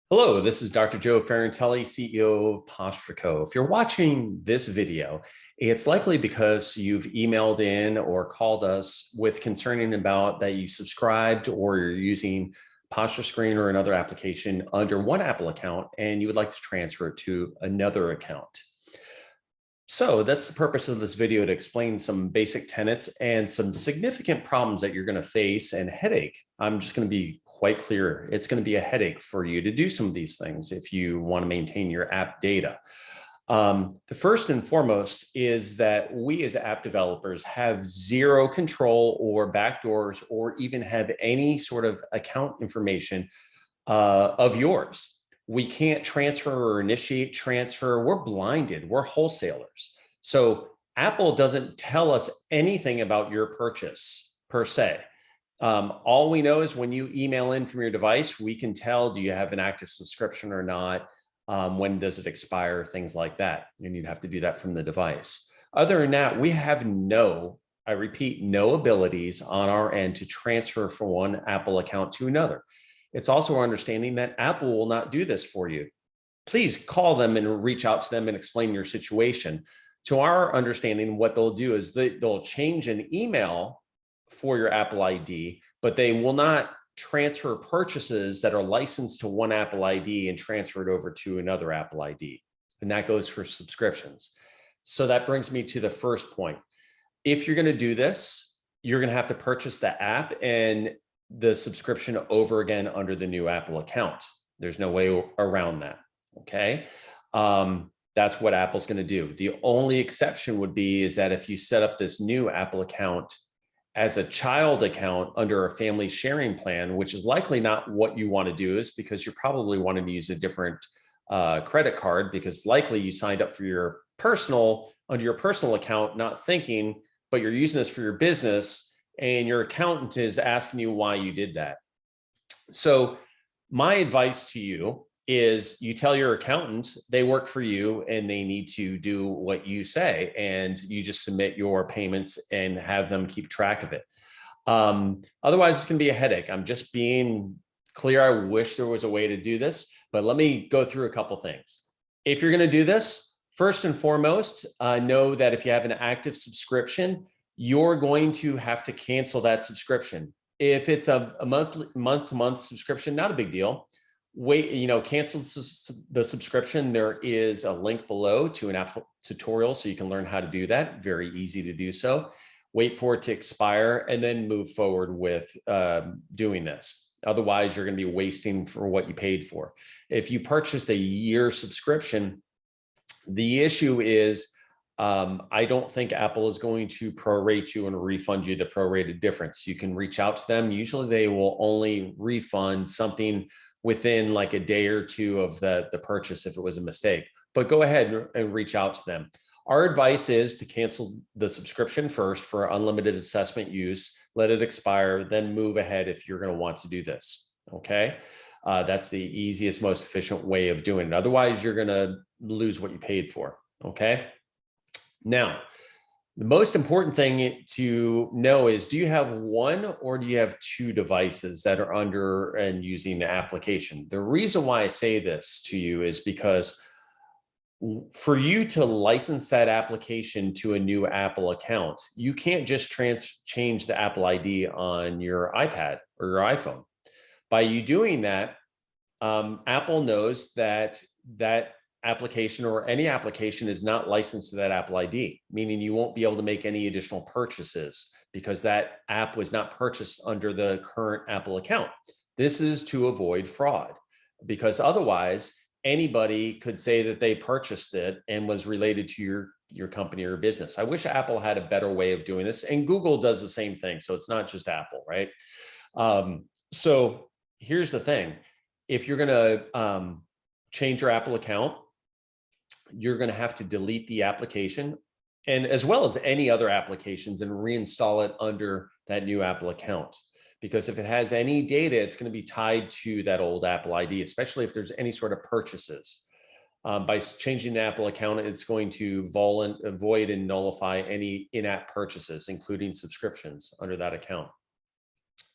Hello, this is Dr. Joe Ferrantelli, CEO of PostureCo. If you're watching this video, it's likely because you've emailed in or called us with concerning about that you subscribed or you're using Posture Screen or another application under one Apple account and you would like to transfer it to another account. So that's the purpose of this video, to explain some basic tenets and some significant problems that you're going to face and headache. I'm just going to be quite clear. It's going to be a headache for you to do some of these things if you want to maintain your app data. The first and foremost is that we as app developers have zero control or backdoors or even have any sort of account information of yours. We can't transfer or initiate transfer. We're blinded. We're wholesalers. So Apple doesn't tell us anything about your purchase per se. All we know is when you email in from your device, we can tell, do you have an active subscription or not? When does it expire? Things like that. And you'd have to do that from the device. Other than that, we have I repeat, no abilities on our end to transfer from one Apple account to another. It's also our understanding that Apple will not do this for you. Please call them and reach out to them and explain your situation. To our understanding, what they'll do is they'll change an email for your Apple ID, but they will not transfer purchases that are licensed to one Apple ID and transfer it over to another Apple ID. And that goes for subscriptions. So that brings me to the first point. If you're going to do this, you're going to have to purchase the app and the subscription over again under the new Apple account. There's no way around that. Okay. That's what Apple's going to do. The only exception would be is that if you set up this new Apple account as a child account under a family sharing plan, which is likely not what you want to do, is because you're probably wanting to use a different credit card, because likely you signed up for your personal under your personal account, not thinking, but you're using this for your business. And your accountant is asking you why you did that. So my advice to you is you tell your accountant they work for you and they need to do what you say, and you just submit your payments and have them keep track of it. Otherwise, it's going to be a headache. I'm just being clear. I wish there was a way to do this, but let me go through a couple things. If you're going to do this, first and foremost, know that if you have an active subscription, you're going to have to cancel that subscription. If it's a month-to-month subscription, not a big deal. Wait, cancel the subscription. There is a link below to an app tutorial so you can learn how to do that. Very easy to do so. Wait for it to expire and then move forward with doing this. Otherwise, you're going to be wasting for what you paid for. If you purchased a year subscription, the issue is I don't think Apple is going to prorate you and refund you the prorated difference. You can reach out to them. Usually they will only refund something within like a day or two of the purchase if it was a mistake, but go ahead and reach out to them. Our advice is to cancel the subscription first for unlimited assessment use, let it expire, then move ahead if you're going to want to do this. Okay. That's the easiest, most efficient way of doing it. Otherwise, you're going to lose what you paid for. Okay. Now, the most important thing to know is, do you have one or do you have two devices that are under and using the application? The reason why I say this to you is because for you to license that application to a new Apple account, you can't just change the Apple ID on your iPad or your iPhone. By you doing that, Apple knows that application or any application is not licensed to that Apple ID, meaning you won't be able to make any additional purchases because that app was not purchased under the current Apple account. This is to avoid fraud, because otherwise anybody could say that they purchased it and was related to your company or business. I wish Apple had a better way of doing this, and Google does the same thing. So it's not just Apple, right? So here's the thing. If you're going to change your Apple account, you're going to have to delete the application, and as well as any other applications, and reinstall it under that new Apple account. Because if it has any data, it's going to be tied to that old Apple ID, especially if there's any sort of purchases. By changing the Apple account, it's going to void and nullify any in-app purchases, including subscriptions under that account.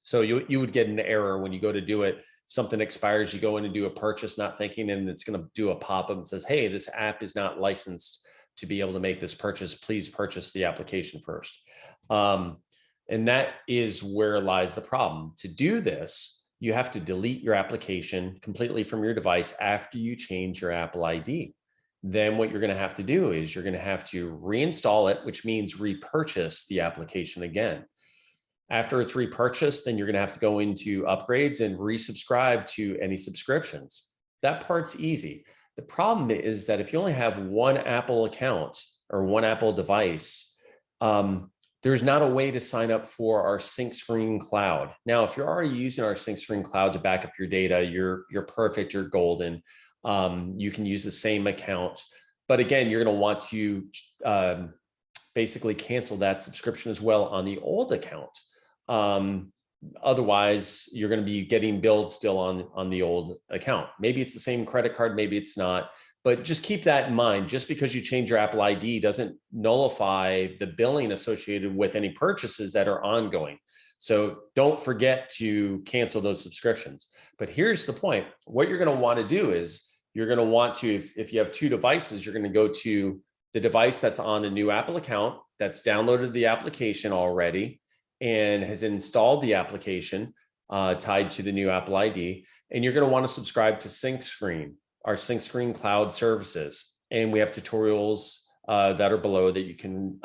So you would get an error when you go to do it something expires, you go in and do a purchase, not thinking, and it's going to do a pop-up and says, hey, this app is not licensed to be able to make this purchase. Please purchase the application first. And that is where lies the problem. To do this, you have to delete your application completely from your device after you change your Apple ID. Then what you're going to have to do is you're going to have to reinstall it, which means repurchase the application again. After it's repurchased, then you're going to have to go into upgrades and resubscribe to any subscriptions. That part's easy. The problem is that if you only have one Apple account or one Apple device, there's not a way to sign up for our SyncScreen Cloud. Now, if you're already using our SyncScreen Cloud to back up your data, you're perfect, you're golden. You can use the same account. But again, you're going to want to basically cancel that subscription as well on the old account. Otherwise, you're going to be getting billed still on the old account. Maybe it's the same credit card, maybe it's not. But just keep that in mind. Just because you change your Apple ID doesn't nullify the billing associated with any purchases that are ongoing. So don't forget to cancel those subscriptions. But here's the point. What you're going to want to do is you're going to want to, if you have two devices, you're going to go to the device that's on a new Apple account, that's downloaded the application already and has installed the application tied to the new Apple ID. And you're going to want to subscribe to SyncScreen, our SyncScreen Cloud services. And we have tutorials that are below that you can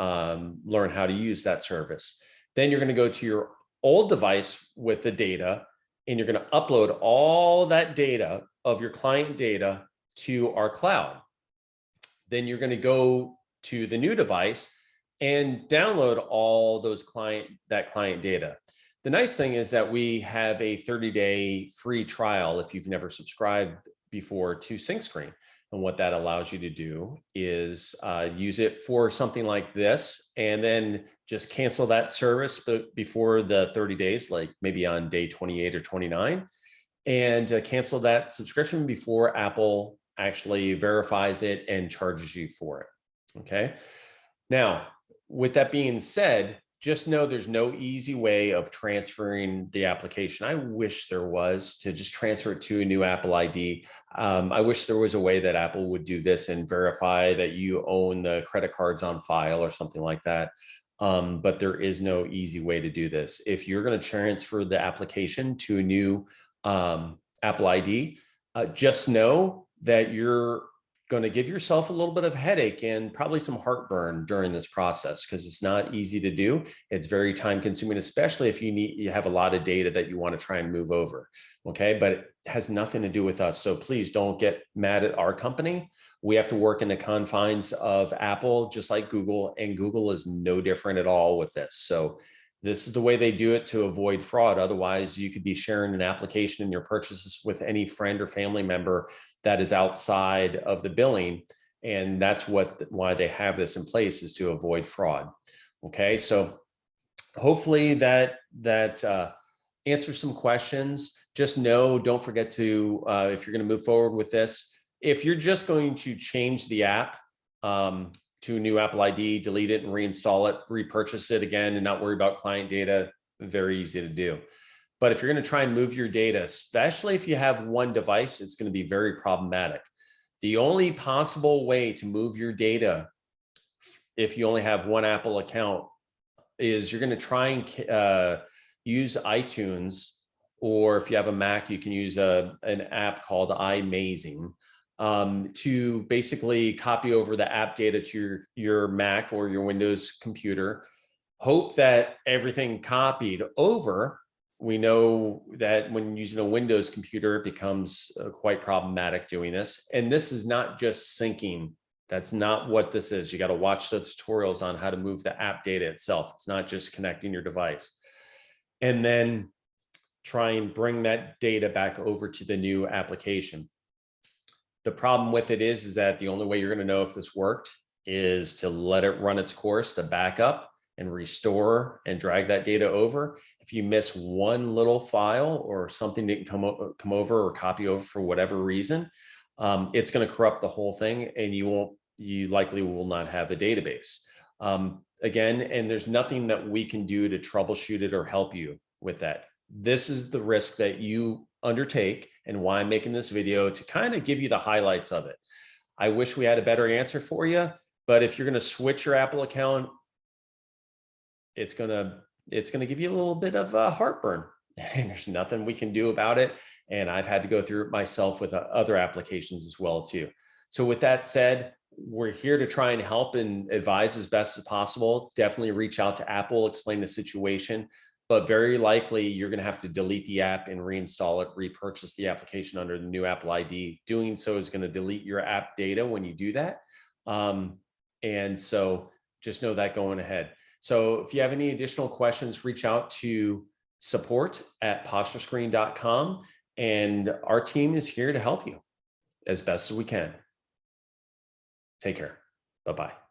learn how to use that service. Then you're going to go to your old device with the data, and you're going to upload all that data of your client data to our cloud. Then you're going to go to the new device and download all those client data. The nice thing is that we have a 30-day free trial if you've never subscribed before to SyncScreen. And what that allows you to do is use it for something like this, and then just cancel that service before the 30 days, like maybe on day 28 or 29, and cancel that subscription before Apple actually verifies it and charges you for it. Okay. Now, with that being said, just know there's no easy way of transferring the application. I wish there was, to just transfer it to a new Apple ID. I wish there was a way that Apple would do this and verify that you own the credit cards on file or something like that. But there is no easy way to do this. If you're going to transfer the application to a new Apple ID, just know that you're going to give yourself a little bit of headache and probably some heartburn during this process, because it's not easy to do. It's very time consuming, especially if you have a lot of data that you want to try and move over. Okay. But it has nothing to do with us. So please don't get mad at our company. We have to work in the confines of Apple, just like Google, and Google is no different at all with this. So this is the way they do it to avoid fraud. Otherwise, you could be sharing an application in your purchases with any friend or family member that is outside of the billing. And that's why they have this in place, is to avoid fraud. Okay, so hopefully that answers some questions. Just know, don't forget to, if you're going to move forward with this, if you're just going to change the app to a new Apple ID, delete it and reinstall it, repurchase it again, and not worry about client data, very easy to do. But if you're going to try and move your data, especially if you have one device, it's going to be very problematic. The only possible way to move your data, if you only have one Apple account, is you're going to try and use iTunes, or if you have a Mac, you can use an app called iMazing. To basically copy over the app data to your Mac or your Windows computer. Hope that everything copied over. We know that when using a Windows computer, it becomes quite problematic doing this. And this is not just syncing. That's not what this is. You got to watch the tutorials on how to move the app data itself. It's not just connecting your device. And then try and bring that data back over to the new application. The problem with it is that the only way you're going to know if this worked is to let it run its course, to back up and restore and drag that data over. If you miss one little file or something didn't come over or copy over for whatever reason, it's going to corrupt the whole thing, and you likely will not have a database. Again, and there's nothing that we can do to troubleshoot it or help you with that. This is the risk that you undertake and why I'm making this video to kind of give you the highlights of it. I wish we had a better answer for you, but if you're going to switch your Apple account, it's going to give you a little bit of heartburn, and there's nothing we can do about it. And I've had to go through it myself with other applications as well too. So with that said, we're here to try and help and advise as best as possible. Definitely reach out to Apple, explain the situation, but very likely you're going to have to delete the app and reinstall it, repurchase the application under the new Apple ID. Doing so is going to delete your app data when you do that. And so just know that going ahead. So if you have any additional questions, reach out to support@posturescreen.com, and our team is here to help you as best as we can. Take care. Bye-bye.